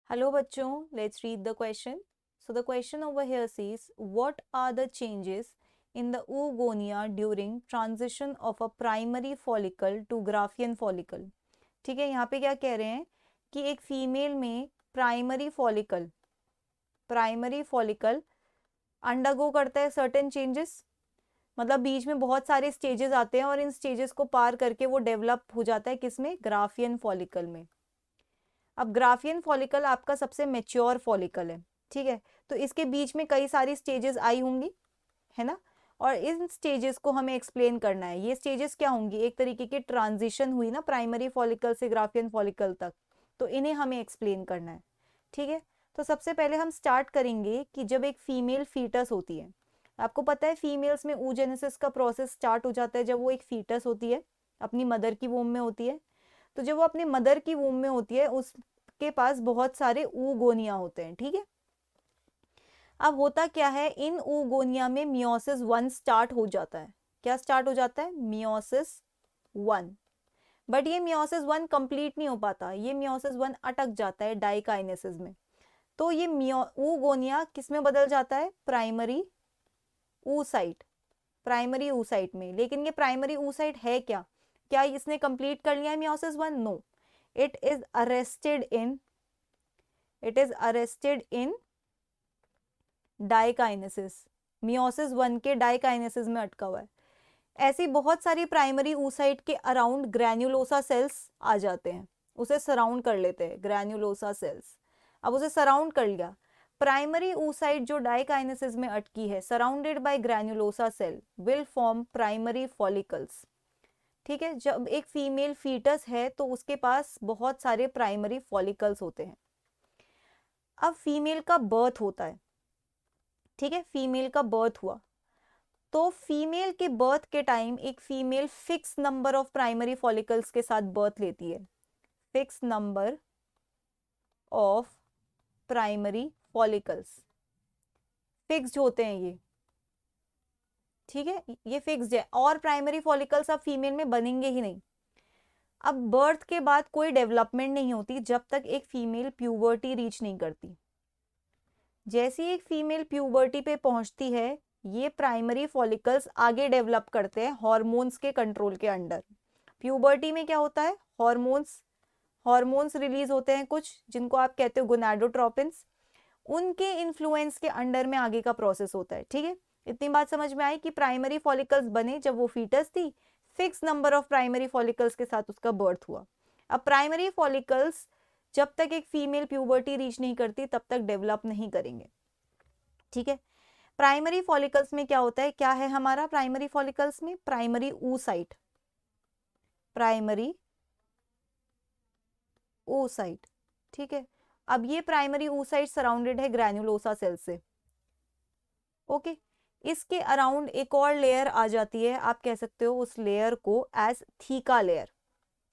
Hello bachcho, let's read the question. So the question over here says, what are the changes in the oogonia during transition of a primary follicle to Graafian follicle? ठीक है, यहाँ पे क्या कह रहे हैं कि एक फीमेल में प्राइमरी फॉलिकल अंडरगो करता है सर्टेन चेंजेस, मतलब बीच में बहुत सारे स्टेजेस आते हैं और इन स्टेजेस को पार करके वो डेवलप हो जाता है किसमें? ग्राफियन फॉलिकल में। अब ग्राफियन फॉलिकल आपका सबसे मेच्योर फॉलिकल है, ठीक है, तो इसके बीच में कई सारी स्टेजेस आई होंगी, है ना, और इन स्टेजेस को हमें एक्सप्लेन करना है। ये स्टेजेस क्या होंगी? एक तरीके की ट्रांजिशन हुई ना प्राइमरी फॉलिकल से ग्राफियन फॉलिकल तक, तो इन्हें हमें एक्सप्लेन करना है, ठीक है। तो सबसे पहले हम स्टार्ट करेंगे कि जब एक फीमेल फीटस होती है, आपको पता है फीमेल्स में oogenesis का प्रोसेस स्टार्ट हो जाता है जब वो एक फीटस होती है, अपनी मदर की वूम में होती है। तो जब वो अपने मदर की वूम में होती है उसके पास बहुत सारे oogonia होते हैं, ठीक है। अब होता क्या है, इन oogonia में मियोसिस 1 स्टार्ट हो जाता है। क्या स्टार्ट हो जाता है? मियोसिस 1। बट ये मियोसिस 1 कंप्लीट नहीं हो पाता, ये मियोसिस 1 अटक जाता है डाइकाइनेसिस में। तो ये oogonia किस में बदल जाता है? प्राइमरी oocyte, प्राइमरी oocyte में। लेकिन ये प्राइमरी oocyte है क्या? क्या इसने कंप्लीट कर लिया है meiosis 1? No, it is arrested in diakinesis, meiosis 1 के डाइकाइनेसिस में अटका हुआ है। ऐसी बहुत सारी प्राइमरी oocyte के अराउंड ग्रैन्युलोसा सेल्स आ जाते हैं, उसे सराउंड कर लेते हैं ग्रैन्युलोसा सेल्स। अब उसे सराउंड कर लिया, प्राइमरी oocyte जो डाइकाइनेसिस में अटकी है surrounded by granulosa cell will form primary follicles, ठीक है। जब एक फीमेल फीटस है तो उसके पास बहुत सारे प्राइमरी फॉलिकल्स होते हैं। अब फीमेल का बर्थ होता है, ठीक है, फीमेल का बर्थ हुआ तो फीमेल के बर्थ के टाइम एक female fix number of primary follicles के साथ बर्थ लेती है, fix number of primary follicles, fixed होते हैं ये, ठीक है, ये फिक्स्ड है और प्राइमरी फॉलिकल्स अब फीमेल में बनेंगे ही नहीं। अब बर्थ के बाद कोई डेवलपमेंट नहीं होती जब तक एक फीमेल प्यूबर्टी रीच नहीं करती। जैसे ही एक फीमेल प्यूबर्टी पे पहुंचती है ये प्राइमरी फॉलिकल्स आगे डेवलप करते हैं हॉर्मोन्स के कंट्रोल के अंडर। प्यूबर्टी में क्या होता है? हॉर्मोन्स रिलीज होते हैं कुछ, जिनको आप कहते हो गोनाडोट्रोपिन्स, उनके इन्फ्लुएंस के अंडर में आगे का प्रोसेस होता है, ठीक है। इतनी बात समझ में आई कि प्राइमरी फॉलिकल्स बने जब वो फीटस थी, fix number of primary follicles के साथ उसका बर्थ हुआ। अब प्राइमरी फॉलिकल्स जब तक एक फीमेल प्यूबर्टी रीच नहीं करती तब तक डेवलप नहीं करेंगे, ठीक है। प्राइमरी फॉलिकल्स में क्या होता है? क्या है हमारा प्राइमरी फॉलिकल्स में? प्राइमरी oocyte, प्राइमरी oocyte, ठीक है। अब ये प्राइमरी oocyte सराउंडेड है ग्रैन्युलोसा सेल से, ओके। इसके अराउंड एक और लेयर आ जाती है, आप कह सकते हो उस लेयर को एज थीका लेयर,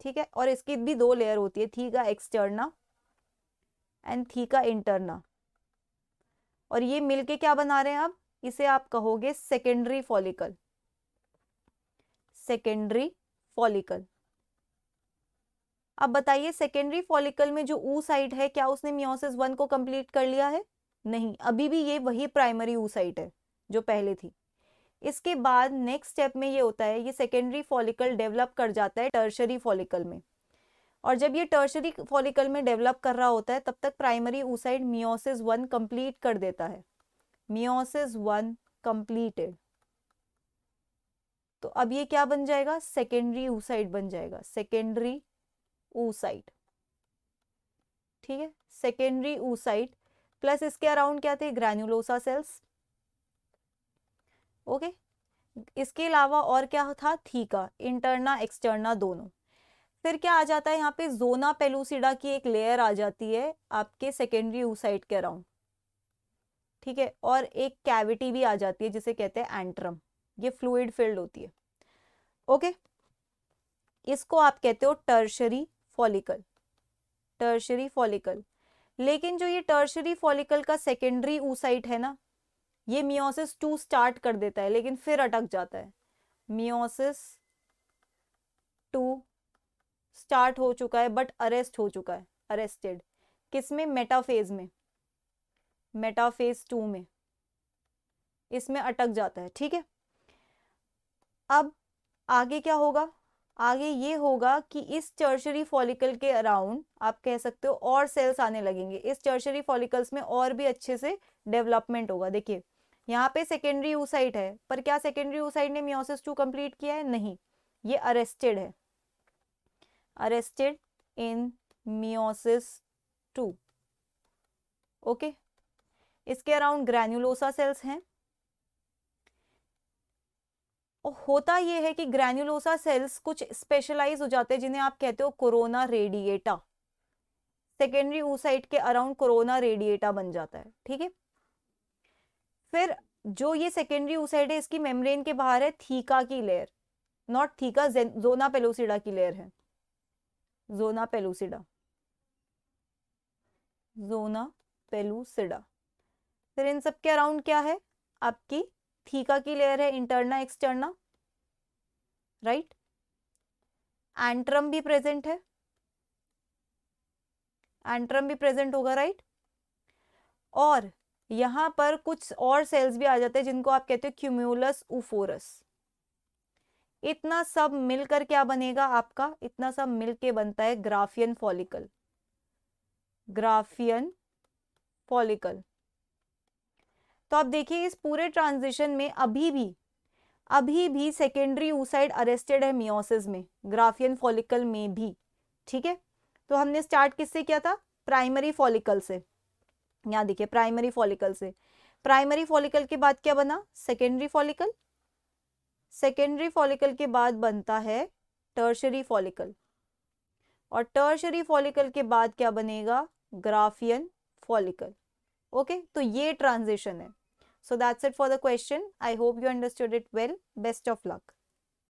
ठीक है। और इसकी भी दो लेयर होती है, theca externa and theca interna, और ये मिलके क्या बना रहे हैं? अब इसे आप कहोगे सेकेंडरी फॉलिकल, सेकेंडरी फॉलिकल। अब बताइए सेकेंडरी फॉलिकल में जो oocyte है क्या उसने मियोसिस 1 को कंप्लीट कर लिया है? नहीं, अभी भी ये वही प्राइमरी oocyte है जो पहले थी। इसके बाद नेक्स्ट स्टेप में ये होता है, ये सेकेंडरी फॉलिकल डेवलप कर जाता है टर्शरी फॉलिकल में, और जब ये टर्शरी फॉलिकल में डेवलप कर रहा होता है तब तक प्राइमरी oocyte मियोसिस 1 कंप्लीट कर देता है, मियोसिस 1 कंप्लीटेड। तो अब ये क्या बन जाएगा? सेकेंडरी oocyte बन जाएगा, सेकेंडरी oocyte, ठीक है, सेकेंडरी oocyte। प्लस इसके अराउंड क्या थे? Granulosa cells, okay. इसके अलावा और क्या था? थीका, इंटरना एक्सटर्ना दोनों। फिर क्या आ जाता है यहाँ पे? जोना पेलुसिडा की एक लेयर आ जाती है आपके सेकेंडरी oocyte के अराउंड, ठीक है, और एक कैविटी भी आ जाती है जिसे कहते हैं एंट्रम, ये फ्लूइड फिल्ड होती है, ओके। इसको आप कहते हो टर्शरी फॉलिकल, टर्शरी फॉलिकल। लेकिन जो ये टर्शरी फॉलिकल का सेकेंडरी oocyte है ना, ये मियोसिस 2 स्टार्ट कर देता है लेकिन फिर अटक जाता है। मियोसिस 2 स्टार्ट हो चुका है बट अरेस्ट हो चुका है, अरेस्टेड। किसमें, मेटाफेज में, मेटाफेज 2 में, इसमें अटक जाता है। ठीक है, अब आगे क्या होगा, आगे ये होगा कि इस टर्शरी फॉलिकल के अराउंड आप कह सकते हो और सेल्स आने लगेंगे। इस टर्शरी फॉलिकल्स में और भी अच्छे से डेवलपमेंट होगा। देखिए यहाँ पे सेकेंडरी oocyte है, पर क्या सेकेंडरी oocyte ने मियोसिस 2 कंप्लीट किया है? नहीं, ये अरेस्टेड है, अरेस्टेड इन मियोसिस 2। ओके, इसके अराउंड ग्रैन्युलोसा सेल्स हैं। और होता ये है कि ग्रैन्युलोसा सेल्स कुछ स्पेशलाइज हो जाते हैं जिन्हें आप कहते हो कोरोना रेडिएटा। सेकेंडरी oocyte के अराउंड कोरोना रेडिएटा बन जाता है। ठीक है, फिर जो ये सेकेंडरी oocyte है इसकी मेम्ब्रेन के बाहर है थीका की layer, not theca, zona pellucida की लेयर है, जोना पेलुसिडा, जोना पेलुसिडा। फिर इन सब के अराउंड क्या है, आपकी थीका की लेयर है, इंटरना एक्सटर्ना, राइट। एंट्रम भी प्रेजेंट है, एंट्रम भी प्रेजेंट होगा, राइट। और यहां पर कुछ और सेल्स भी आ जाते हैं जिनको आप कहते हो क्यूम्यूलस ऊफोरस। इतना सब मिलकर क्या बनेगा आपका, इतना सब मिलके बनता है ग्राफियन फॉलिकल, ग्राफियन फॉलिकल। तो आप देखिए इस पूरे ट्रांजिशन में अभी भी सेकेंडरी oocyte अरेस्टेड है मियोसिस में, ग्राफियन फॉलिकल में भी। ठीक है, तो हमने स्टार्ट किससे किया था, प्राइमरी फॉलिकल से। यहाँ देखिए प्राइमरी फॉलिकल से, प्राइमरी फॉलिकल के बाद क्या बना, सेकेंडरी फॉलिकल, सेकेंडरी फॉलिकल के बाद बनता है टर्शरी फॉलिकल, और टर्शरी फॉलिकल के बाद क्या बनेगा, ग्राफियन फॉलिकल। ओके, तो ये ट्रांजिशन है। So that's it for the question. I hope you understood it well. Best of luck.